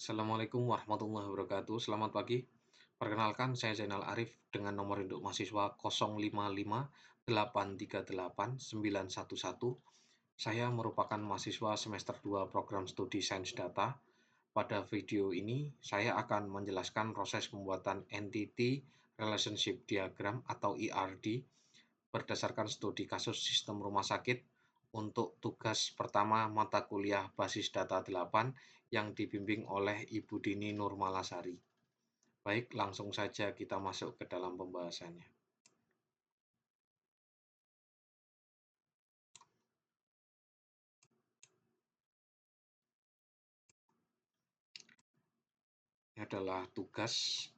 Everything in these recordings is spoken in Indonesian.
Assalamualaikum warahmatullahi wabarakatuh. Selamat pagi. Perkenalkan, saya Zainal Arif dengan nomor induk mahasiswa 0558389111. Saya merupakan mahasiswa semester 2 program studi Sains Data. Pada video ini, saya akan menjelaskan proses pembuatan Entity Relationship Diagram atau ERD berdasarkan studi kasus sistem rumah sakit untuk tugas pertama mata kuliah Basis Data 8 yang dibimbing oleh Ibu Dini Nurmalasari. Baik, langsung saja kita masuk ke dalam pembahasannya. Ini adalah tugas.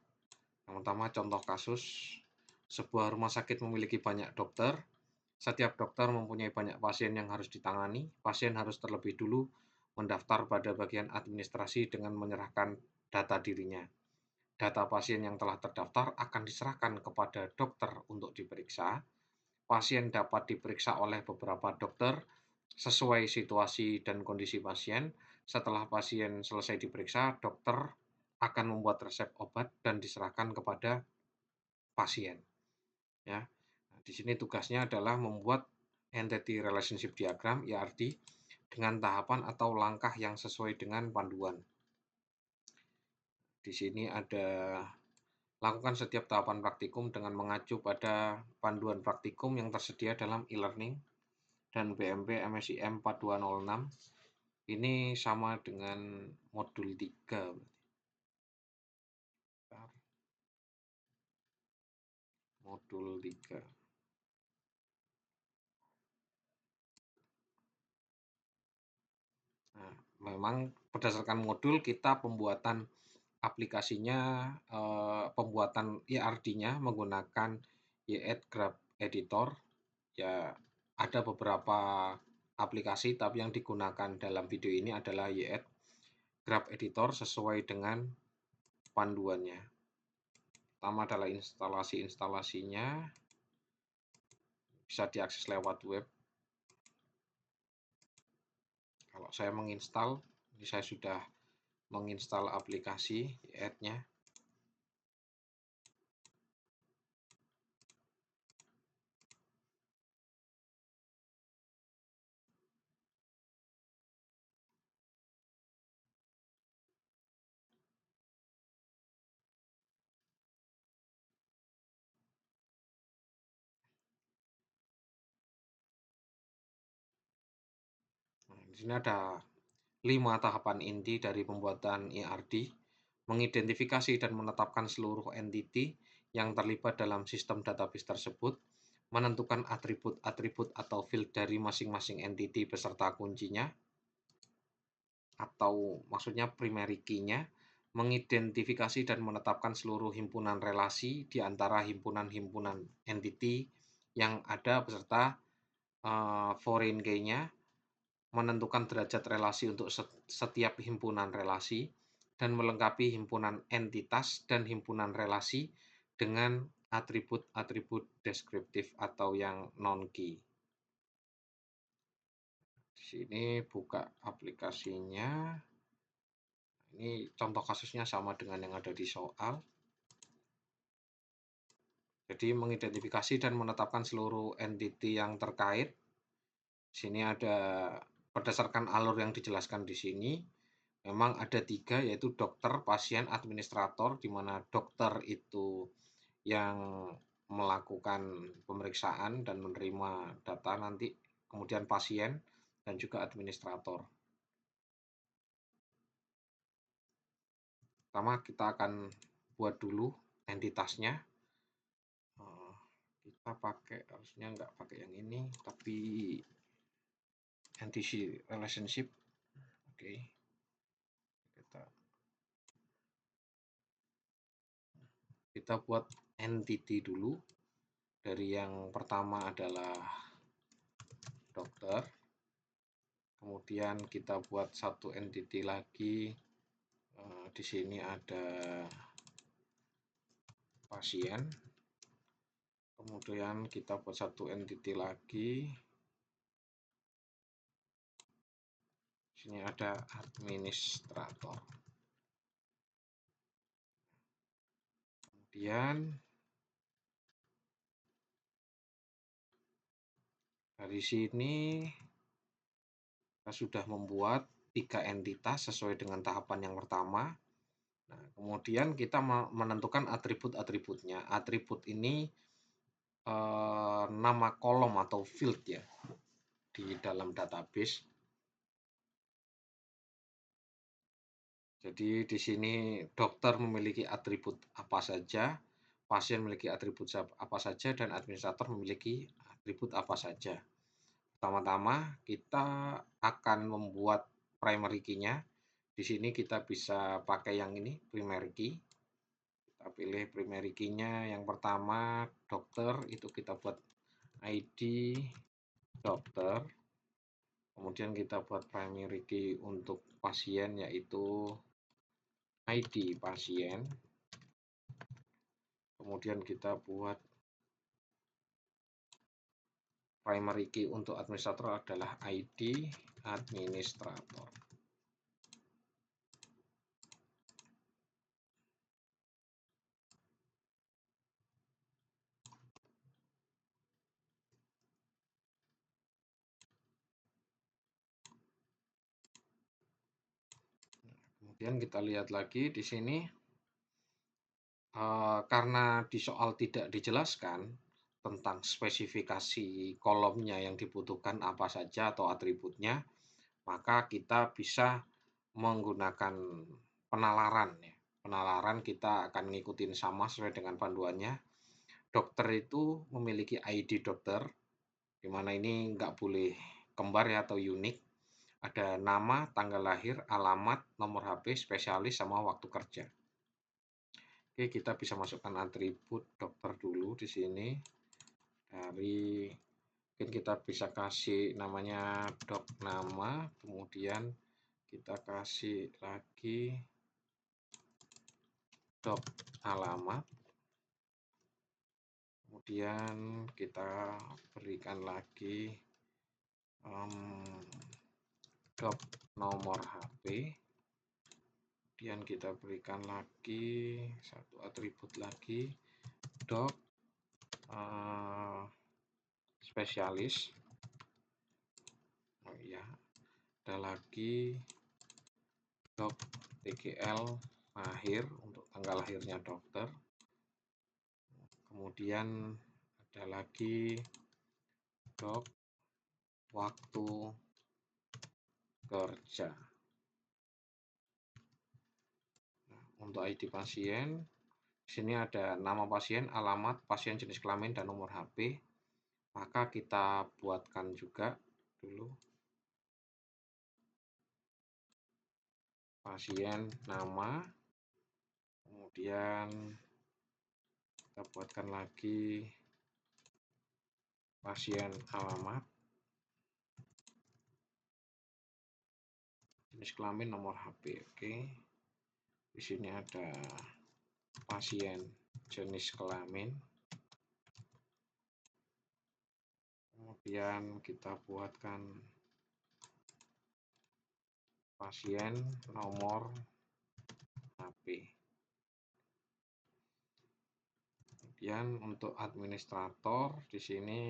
Yang pertama, contoh kasus. Sebuah rumah sakit memiliki banyak dokter. Setiap dokter mempunyai banyak pasien yang harus ditangani. Pasien harus terlebih dulu mendaftar pada bagian administrasi dengan menyerahkan data dirinya. Data pasien yang telah terdaftar akan diserahkan kepada dokter untuk diperiksa. Pasien dapat diperiksa oleh beberapa dokter sesuai situasi dan kondisi pasien. Setelah pasien selesai diperiksa, dokter akan membuat resep obat dan diserahkan kepada pasien. Ya, nah, di sini tugasnya adalah membuat Entity Relationship Diagram (ERD) dengan tahapan atau langkah yang sesuai dengan panduan. Di sini ada lakukan setiap tahapan praktikum dengan mengacu pada panduan praktikum yang tersedia dalam e-learning dan BMP MSIM 4206. Ini sama dengan modul 3. Modul 3. Nah, memang berdasarkan modul kita pembuatan aplikasinya, pembuatan ERD-nya menggunakan YED Graph Editor. Ya, ada beberapa aplikasi, tapi yang digunakan dalam video ini adalah YED Graph Editor sesuai dengan panduannya. Pertama adalah instalasinya, bisa diakses lewat web. Kalau saya menginstal, ini saya sudah menginstal aplikasi YED-nya. Nah, di sini ada 5 tahapan inti dari pembuatan ERD: mengidentifikasi dan menetapkan seluruh entity yang terlibat dalam sistem database tersebut, menentukan atribut-atribut atau field dari masing-masing entity beserta kuncinya, atau maksudnya primary key-nya, mengidentifikasi dan menetapkan seluruh himpunan relasi di antara himpunan-himpunan entity yang ada beserta foreign key-nya, menentukan derajat relasi untuk setiap himpunan relasi, dan melengkapi himpunan entitas dan himpunan relasi dengan atribut-atribut deskriptif atau yang non-key. Di sini buka aplikasinya. Ini contoh kasusnya sama dengan yang ada di soal. Jadi mengidentifikasi dan menetapkan seluruh entity yang terkait. Di sini ada berdasarkan alur yang dijelaskan di sini. Memang ada 3, yaitu dokter, pasien, administrator, di mana dokter itu yang melakukan pemeriksaan dan menerima data nanti, kemudian pasien, dan juga administrator. Pertama kita akan buat dulu entitasnya. Kita pakai, harusnya nggak pakai yang ini, tapi entity relationship. Oke. Kita buat entity dulu. Dari yang pertama adalah dokter. Kemudian kita buat satu entity lagi. Di sini ada pasien. Kemudian kita buat satu entity lagi. Di sini ada administrator. Kemudian dari sini kita sudah membuat 3 entitas sesuai dengan tahapan yang pertama. Nah, kemudian kita menentukan atribut-atributnya. Atribut ini nama kolom atau field ya di dalam database. Jadi di sini dokter memiliki atribut apa saja, pasien memiliki atribut apa saja, dan administrator memiliki atribut apa saja. Pertama-tama kita akan membuat primary key-nya. Di sini kita bisa pakai yang ini, primary key. Kita pilih primary key-nya yang pertama, dokter, itu kita buat ID dokter. Kemudian kita buat primary key untuk pasien, yaitu ID pasien. Kemudian kita buat primary key untuk administrator adalah ID administrator. Kemudian kita lihat lagi di sini, karena di soal tidak dijelaskan tentang spesifikasi kolomnya yang dibutuhkan apa saja atau atributnya, maka kita bisa menggunakan penalaran ya. Penalaran kita akan ngikutin sama sesuai dengan panduannya. Dokter itu memiliki ID dokter, di mana ini nggak boleh kembar ya atau unik. Ada nama, tanggal lahir, alamat, nomor HP, spesialis, sama waktu kerja. Oke, kita bisa masukkan atribut dokter dulu di sini. Dari mungkin kita bisa kasih namanya dok nama, kemudian kita kasih lagi dok alamat, kemudian kita berikan lagi dok nomor HP, kemudian kita berikan lagi satu atribut lagi, dok spesialis. Oh iya, ada lagi dok TGL lahir untuk tanggal lahirnya dokter. Kemudian ada lagi dok waktu kerja. Nah, untuk ID pasien, di sini ada nama pasien, alamat, pasien, jenis kelamin, dan nomor HP. Maka kita buatkan juga dulu pasien nama, kemudian kita buatkan lagi pasien alamat, jenis kelamin, nomor HP. Oke. Di sini ada pasien, jenis kelamin. Kemudian kita buatkan pasien, nomor HP. Kemudian untuk administrator di sini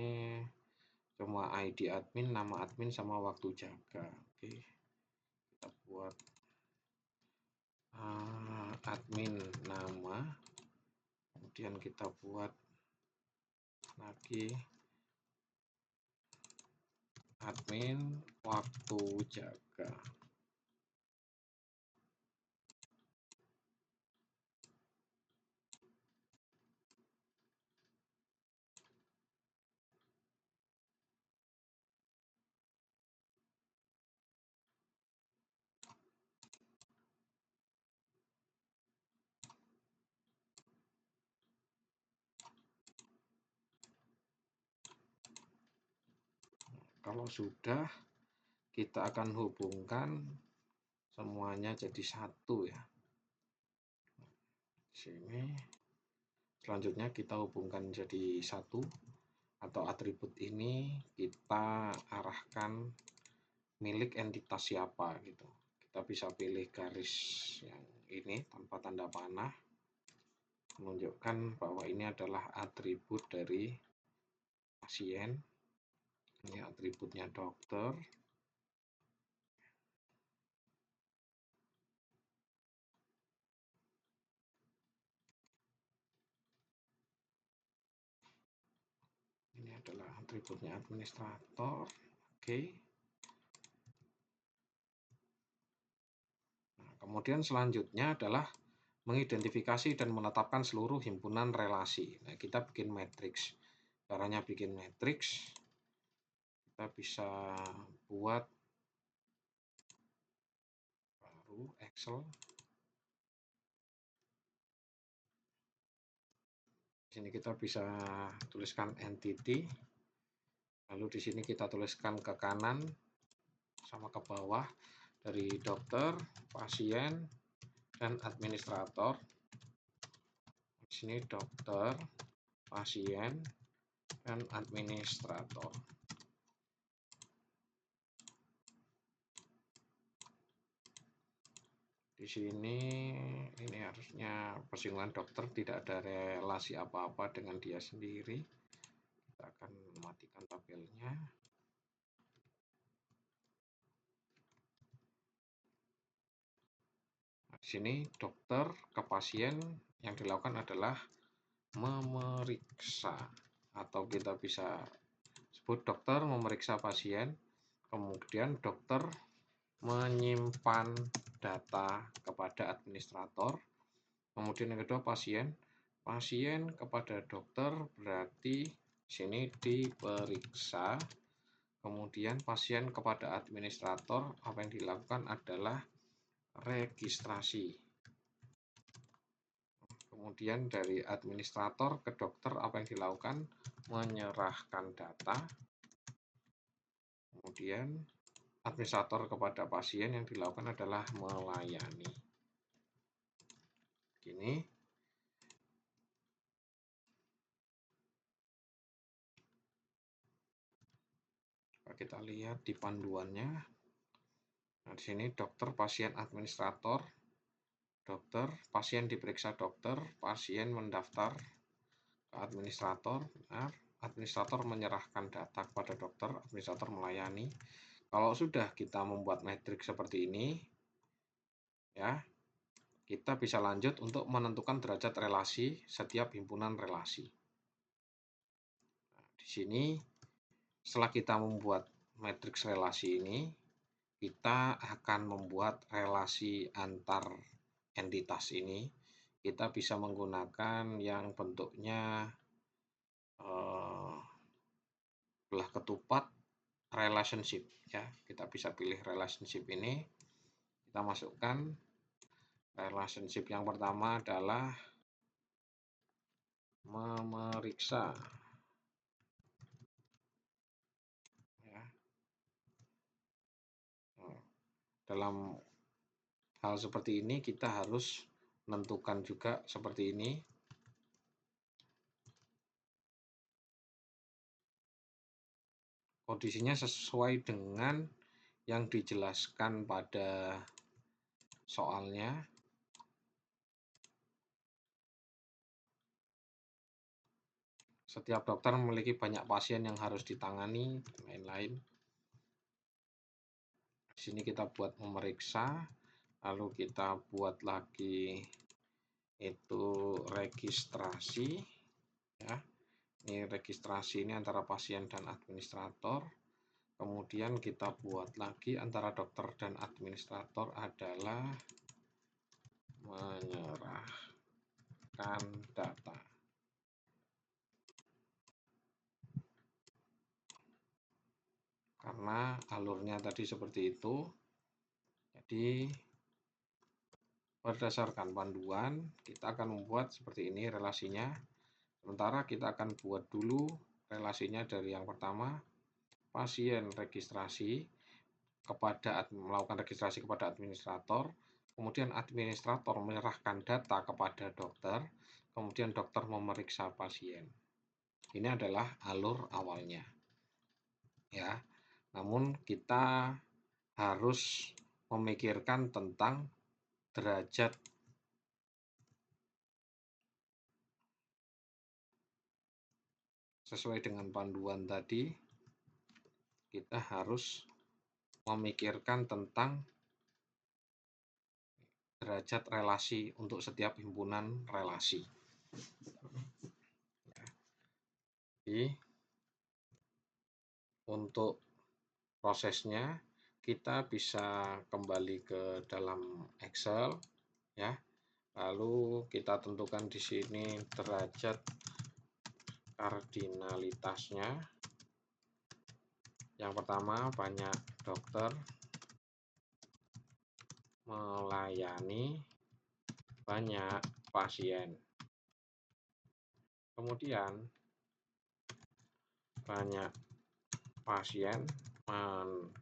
cuma ID admin, nama admin, sama waktu jaga. Oke. Kita buat admin nama, kemudian kita buat lagi admin waktu jaga. Kalau sudah, kita akan hubungkan semuanya jadi satu ya. Sini. Selanjutnya kita hubungkan jadi satu, atau atribut ini kita arahkan milik entitas siapa gitu. Kita bisa pilih garis yang ini tanpa tanda panah. menunjukkan bahwa ini adalah atribut dari pasien. Ini atributnya dokter. Ini adalah atributnya administrator. Oke. Nah, kemudian selanjutnya adalah mengidentifikasi dan menetapkan seluruh himpunan relasi. Nah, kita bikin matriks. Caranya bikin matriks, kita bisa buat baru Excel. Di sini kita bisa tuliskan entity. Lalu di sini kita tuliskan ke kanan sama ke bawah dari dokter, pasien, dan administrator. Di sini dokter, pasien, dan administrator. Di sini ini harusnya persinggungan dokter, tidak ada relasi apa-apa dengan dia sendiri. Kita akan matikan tabelnya. Nah, di sini dokter ke pasien yang dilakukan adalah memeriksa, atau kita bisa sebut dokter memeriksa pasien, kemudian dokter menyimpan data kepada administrator, kemudian yang kedua pasien kepada dokter, berarti sini diperiksa, kemudian pasien kepada administrator, apa yang dilakukan adalah registrasi. Kemudian dari administrator ke dokter, apa yang dilakukan? Menyerahkan data. Kemudian administrator kepada pasien yang dilakukan adalah melayani. Gini. Kita lihat di panduannya. Nah, di sini dokter, pasien, administrator. Dokter, pasien diperiksa dokter, pasien mendaftar ke administrator. Nah, administrator menyerahkan data kepada dokter, administrator melayani. Kalau sudah kita membuat matriks seperti ini, ya, kita bisa lanjut untuk menentukan derajat relasi setiap himpunan relasi. Nah, di sini setelah kita membuat matriks relasi ini, kita akan membuat relasi antar entitas ini. Kita bisa menggunakan yang bentuknya belah ketupat relationship, ya. Kita bisa pilih relationship ini. Kita masukkan relationship yang pertama adalah memeriksa, ya. Dalam hal seperti ini kita harus menentukan juga seperti ini. Kondisinya sesuai dengan yang dijelaskan pada soalnya. Setiap dokter memiliki banyak pasien yang harus ditangani, dan lain-lain. Di sini kita buat memeriksa, lalu kita buat lagi itu registrasi, ya. Ini registrasi ini antara pasien dan administrator. Kemudian kita buat lagi antara dokter dan administrator adalah menyerahkan data. Karena alurnya tadi seperti itu, jadi berdasarkan panduan kita akan membuat seperti ini relasinya. Sementara kita akan buat dulu relasinya dari yang pertama, pasien registrasi kepada melakukan registrasi kepada administrator, kemudian administrator menyerahkan data kepada dokter, kemudian dokter memeriksa pasien. Ini adalah alur awalnya, ya. Namun kita harus memikirkan tentang derajat sesuai dengan panduan tadi, kita harus memikirkan tentang derajat relasi untuk setiap himpunan relasi. Jadi, untuk prosesnya kita bisa kembali ke dalam Excel ya. Lalu kita tentukan di sini derajat kardinalitasnya. Yang pertama, banyak dokter melayani banyak pasien. Kemudian banyak pasien mendaftar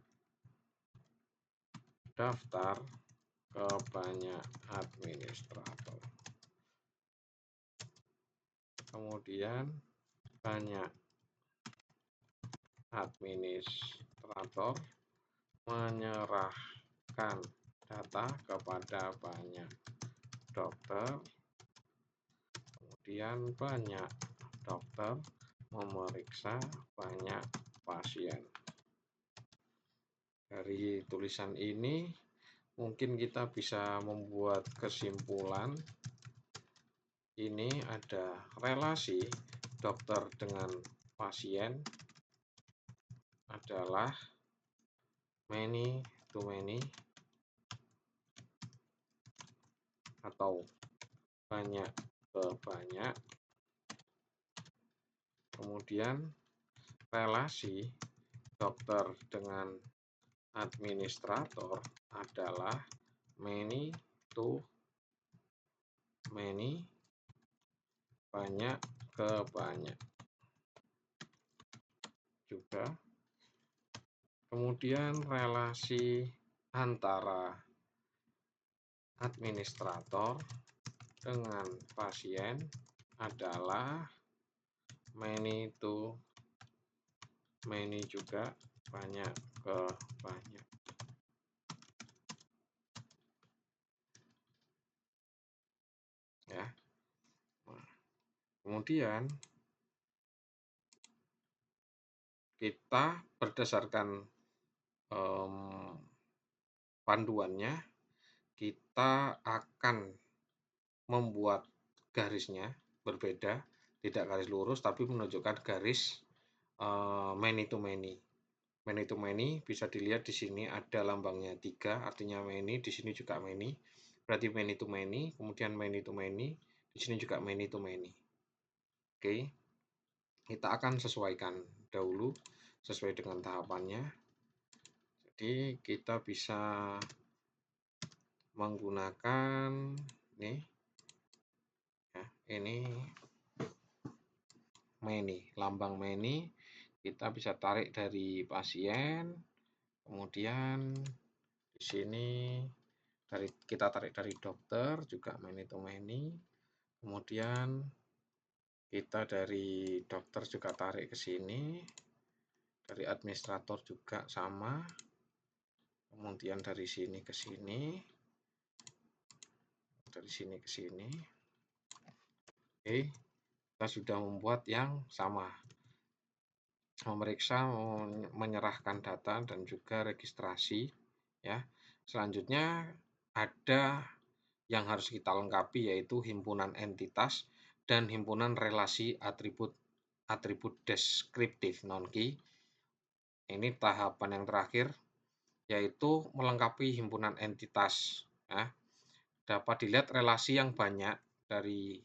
ke banyak administrator. Kemudian banyak administrator menyerahkan data kepada banyak dokter. Kemudian banyak dokter memeriksa banyak pasien. Dari tulisan ini mungkin kita bisa membuat kesimpulan ini ada relasi dokter dengan pasien adalah many to many atau banyak ke banyak. Kemudian relasi dokter dengan administrator adalah many to many, banyak ke banyak juga. Kemudian relasi antara administrator dengan pasien adalah many to many juga, banyak ke banyak. Ya. Kemudian kita berdasarkan panduannya, kita akan membuat garisnya berbeda, tidak garis lurus tapi menunjukkan garis many to many. Many to many bisa dilihat di sini ada lambangnya 3, artinya many, di sini juga many. Berarti many to many, kemudian many to many, di sini juga many to many. Oke. Kita akan sesuaikan dahulu sesuai dengan tahapannya. Jadi kita bisa menggunakan nih ya, ini many, lambang many kita bisa tarik dari pasien, kemudian di sini kita tarik dari dokter juga many to many, kemudian kita dari dokter juga tarik ke sini, dari administrator juga sama, kemudian dari sini ke sini, dari sini ke sini. Oke, kita sudah membuat yang sama, memeriksa, menyerahkan data dan juga registrasi ya. Selanjutnya ada yang harus kita lengkapi yaitu himpunan entitas dan himpunan relasi atribut deskriptif non-key. Ini tahapan yang terakhir yaitu melengkapi himpunan entitas ya. Dapat dilihat relasi yang banyak dari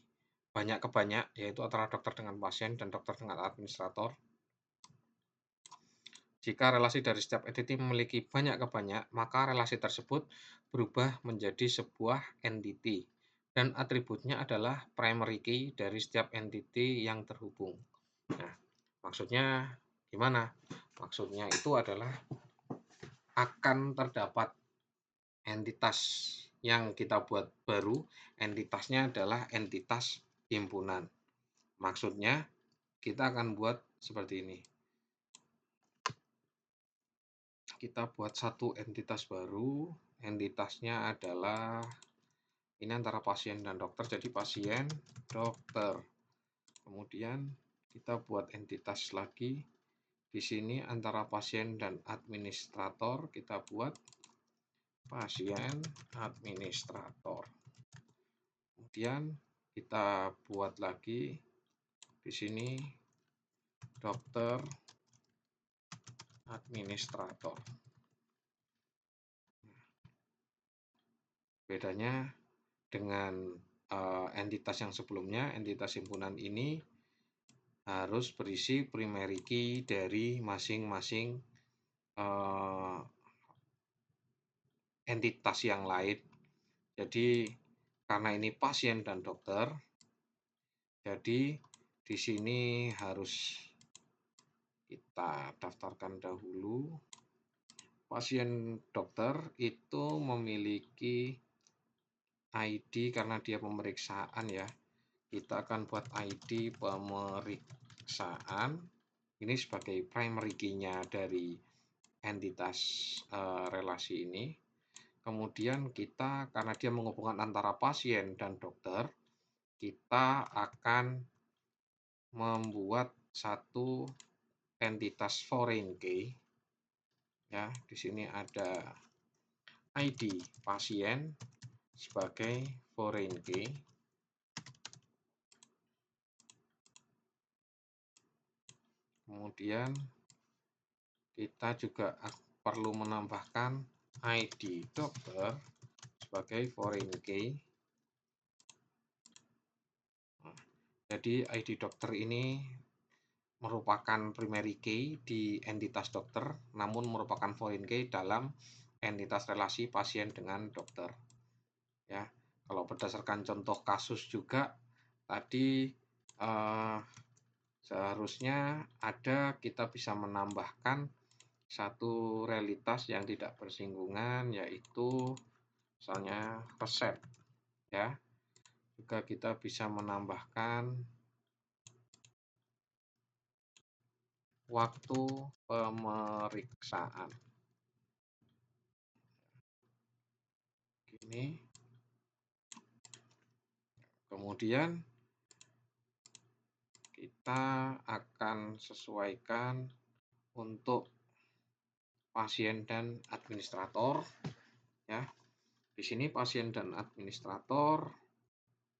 banyak ke banyak yaitu antara dokter dengan pasien dan dokter dengan administrator. Jika relasi dari setiap entity memiliki banyak ke banyak, maka relasi tersebut berubah menjadi sebuah entity dan atributnya adalah primary key dari setiap entity yang terhubung. Nah, maksudnya gimana? Maksudnya itu adalah akan terdapat entitas yang kita buat baru, entitasnya adalah entitas himpunan. Maksudnya kita akan buat seperti ini. Kita buat satu entitas baru, entitasnya adalah ini antara pasien dan dokter, jadi pasien dokter. Kemudian Kita buat entitas lagi. Di sini antara pasien dan administrator kita buat pasien administrator. Kemudian kita buat lagi di sini dokter administrator. Bedanya dengan entitas yang sebelumnya, entitas himpunan ini harus berisi primary key dari masing-masing entitas yang lain. Jadi karena ini pasien dan dokter, jadi di sini harus kita daftarkan dahulu. Pasien dokter itu memiliki ID karena dia pemeriksaan ya. Kita akan buat ID pemeriksaan. Ini sebagai primary key-nya dari entitas relasi ini. Kemudian kita, karena dia menghubungkan antara pasien dan dokter, kita akan membuat satu entitas foreign key. Ya, di sini ada ID pasien sebagai foreign key. Kemudian kita juga perlu menambahkan ID dokter sebagai foreign key. Jadi ID dokter ini merupakan primary key di entitas dokter, namun merupakan foreign key dalam entitas relasi pasien dengan dokter. Ya, kalau berdasarkan contoh kasus juga tadi seharusnya kita bisa menambahkan satu realitas yang tidak bersinggungan, yaitu misalnya resep. Ya, juga kita bisa menambahkan waktu pemeriksaan. Ini kemudian kita akan sesuaikan untuk pasien dan administrator ya. Di sini pasien dan administrator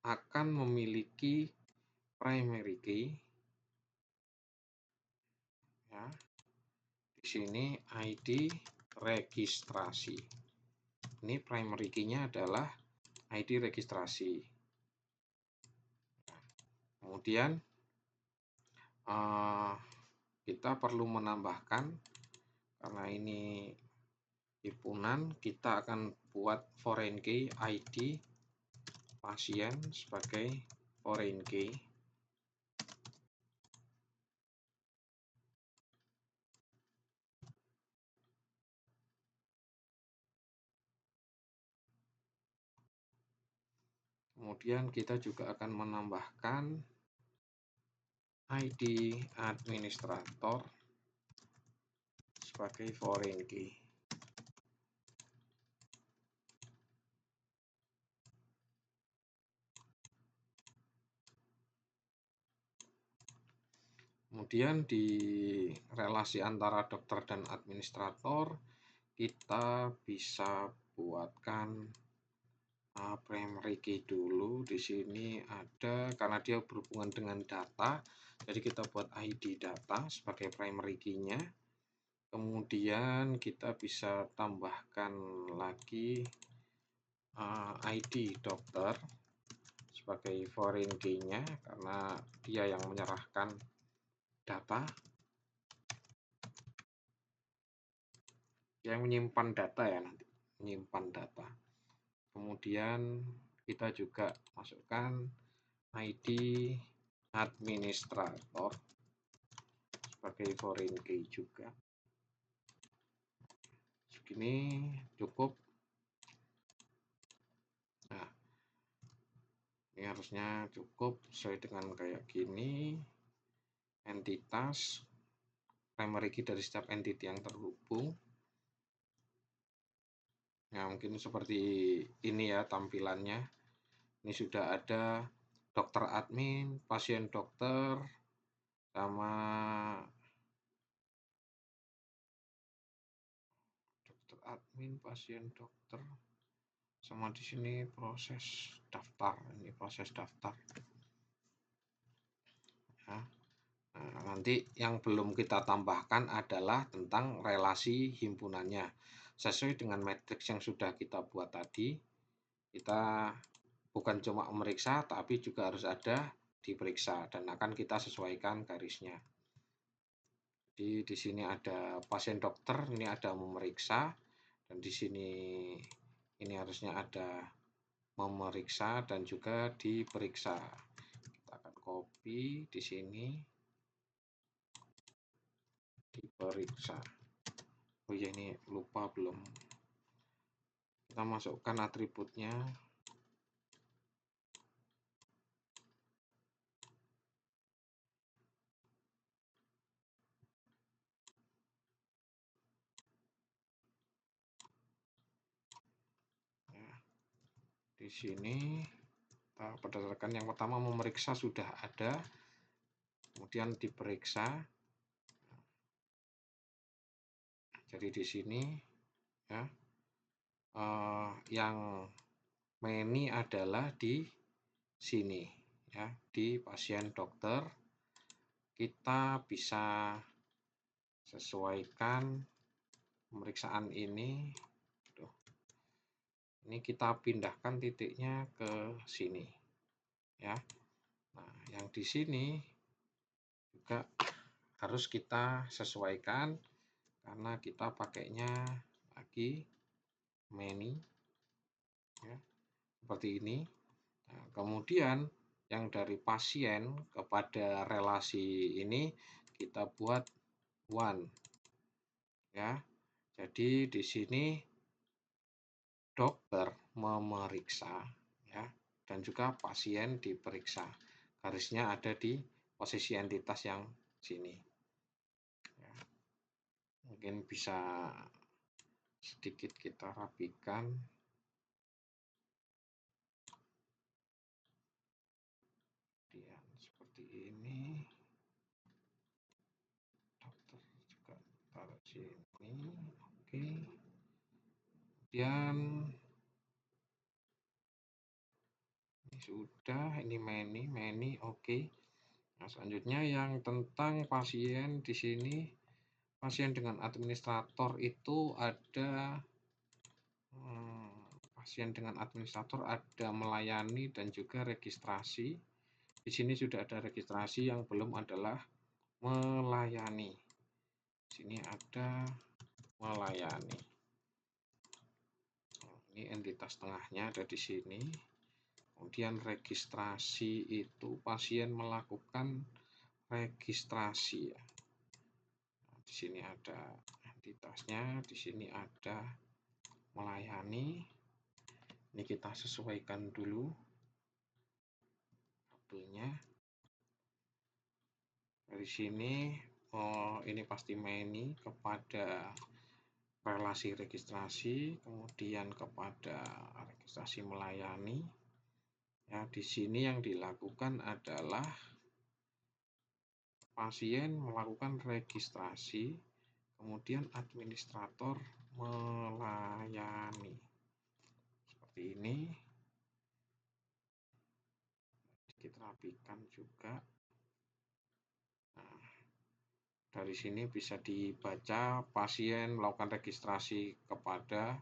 akan memiliki primary key ya. Di sini ID registrasi. Ini primary key-nya adalah ID registrasi. Kemudian kita perlu menambahkan, karena ini himpunan, kita akan buat foreign key ID pasien sebagai foreign key. Kemudian kita juga akan menambahkan ID administrator sebagai foreign key. Kemudian di relasi antara dokter dan administrator, kita bisa buatkan primary key dulu. Di sini ada, karena dia berhubungan dengan data, jadi kita buat ID data sebagai primary key-nya. Kemudian kita bisa tambahkan lagi ID dokter sebagai foreign key-nya, karena dia yang menyerahkan data, yang menyimpan data ya, nanti menyimpan data. Kemudian kita juga masukkan ID administrator sebagai foreign key juga. Segini cukup. Nah, ini harusnya cukup sesuai dengan kayak gini. Entitas primary key dari setiap entity yang terhubung. Ya, mungkin seperti ini ya tampilannya. Ini sudah ada dokter admin, pasien dokter, sama dokter admin, pasien, dokter, sama di sini proses daftar. Ini proses daftar. Ya. Nah, nanti yang belum kita tambahkan adalah tentang relasi himpunannya. Sesuai dengan matriks yang sudah kita buat tadi, kita bukan cuma memeriksa, tapi juga harus ada diperiksa dan akan kita sesuaikan garisnya. Jadi di sini ada pasien dokter, ini ada memeriksa, dan di sini ini harusnya ada memeriksa dan juga diperiksa. Kita akan copy di sini, diperiksa. Oh ya, ini lupa belum kita masukkan atributnya. Ya, di sini kita berdasarkan yang pertama memeriksa sudah ada, kemudian diperiksa. Jadi di sini ya, yang many adalah di sini ya, di pasien dokter. Kita bisa sesuaikan pemeriksaan ini. Ini kita pindahkan titiknya ke sini ya. Nah, yang di sini juga harus kita sesuaikan karena kita pakainya lagi many ya, seperti ini. Nah, kemudian yang dari pasien kepada relasi ini kita buat one ya. Jadi di sini dokter memeriksa ya, dan juga pasien diperiksa. Garisnya ada di posisi entitas yang sini ya. Mungkin bisa sedikit kita rapikan. Kemudian seperti ini, dokter juga taruh sini. Oke, kemudian ini sudah, ini many oke. Nah, selanjutnya yang tentang pasien di sini, pasien dengan administrator itu ada pasien dengan administrator ada melayani dan juga registrasi. Di sini sudah ada registrasi, yang belum adalah melayani. Di sini ada melayani. Ini entitas tengahnya ada di sini. Kemudian registrasi itu pasien melakukan registrasi ya. Nah, di sini ada entitasnya, di sini ada melayani. Ini kita sesuaikan dulu tabelnya. Dari sini ini pasti many kepada relasi registrasi, kemudian kepada registrasi melayani. Ya, di sini yang dilakukan adalah pasien melakukan registrasi, kemudian administrator melayani. Seperti ini. Kita rapikan juga. Nah, dari sini bisa dibaca pasien melakukan registrasi kepada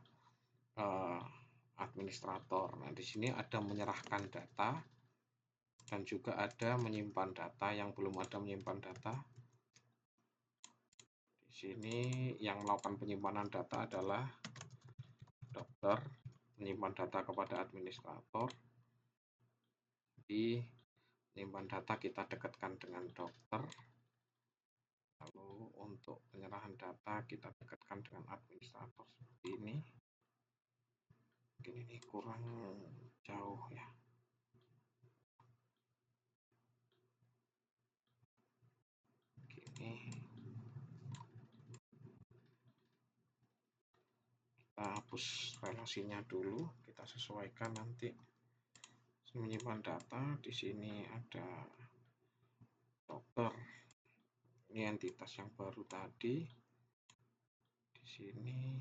administrator. Nah, di sini ada menyerahkan data dan juga ada menyimpan data. Yang belum ada menyimpan data. Di sini yang melakukan penyimpanan data adalah dokter, menyimpan data kepada administrator. Di menyimpan data kita dekatkan dengan dokter. Lalu untuk penyerahan data kita dekatkan dengan administrator seperti ini. Mungkin ini kurang jauh ya. Begini. Kita hapus relasinya dulu, kita sesuaikan nanti. Menyimpan data, di sini ada dokter Ini entitas yang baru tadi. Di sini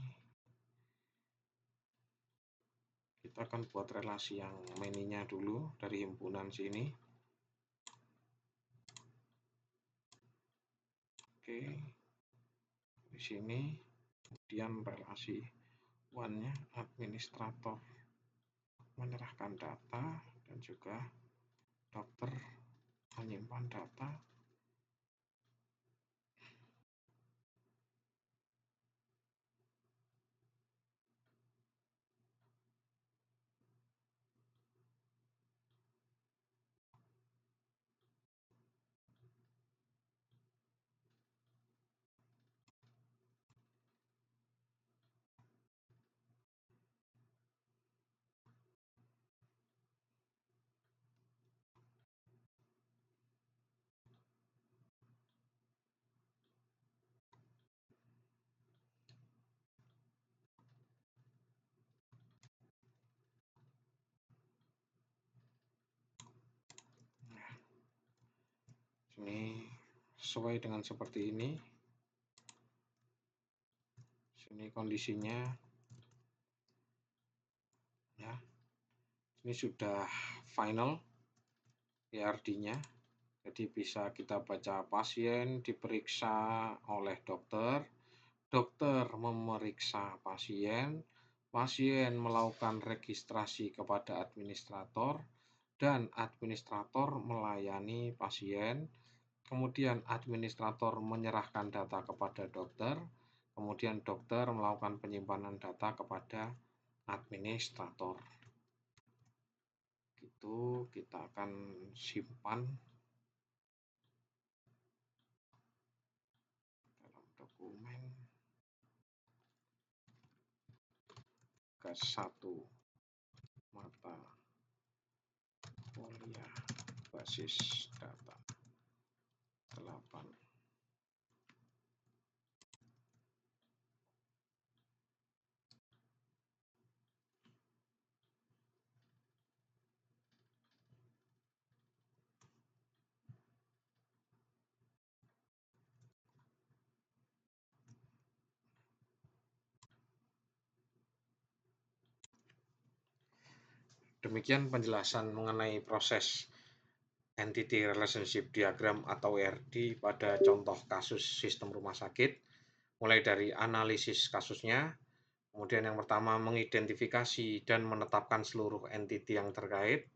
kita akan buat relasi yang many-nya dulu dari himpunan sini. Oke. Di sini kemudian relasi one-nya administrator menyerahkan data dan juga dokter menyimpan data. Ini sesuai dengan seperti ini. Sini kondisinya ya. Ini sudah final ERD-nya. Jadi bisa kita baca pasien diperiksa oleh dokter, dokter memeriksa pasien, pasien melakukan registrasi kepada administrator, dan administrator melayani pasien. Kemudian administrator menyerahkan data kepada dokter, kemudian dokter melakukan penyimpanan data kepada administrator. Itu kita akan simpan dalam dokumen ke-1 mata kuliah basis data 8. Demikian penjelasan mengenai proses Entity Relationship Diagram atau ERD pada contoh kasus sistem rumah sakit, mulai dari analisis kasusnya, kemudian yang pertama mengidentifikasi dan menetapkan seluruh entity yang terkait,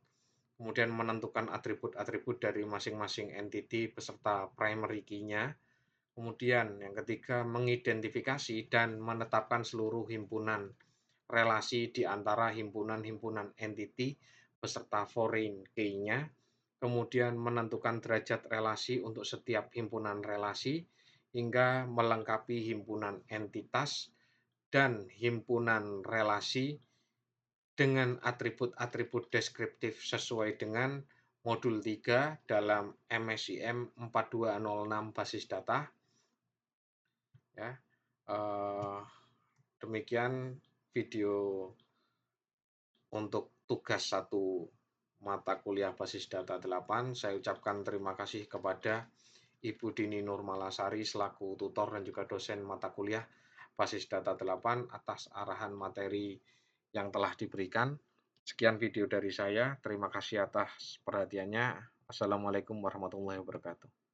kemudian menentukan atribut-atribut dari masing-masing entity beserta primary key-nya, kemudian yang ketiga mengidentifikasi dan menetapkan seluruh himpunan relasi di antara himpunan-himpunan entity beserta foreign key-nya, kemudian menentukan derajat relasi untuk setiap himpunan relasi hingga melengkapi himpunan entitas dan himpunan relasi dengan atribut-atribut deskriptif sesuai dengan modul 3 dalam MSIM 4206 basis data. Ya, demikian video untuk tugas 1 mata kuliah basis data 8. Saya ucapkan terima kasih kepada Ibu Dini Nurmalasari selaku tutor dan juga dosen mata kuliah basis data 8 atas arahan materi yang telah diberikan. Sekian video dari saya. Terima kasih atas perhatiannya. Assalamualaikum warahmatullahi wabarakatuh.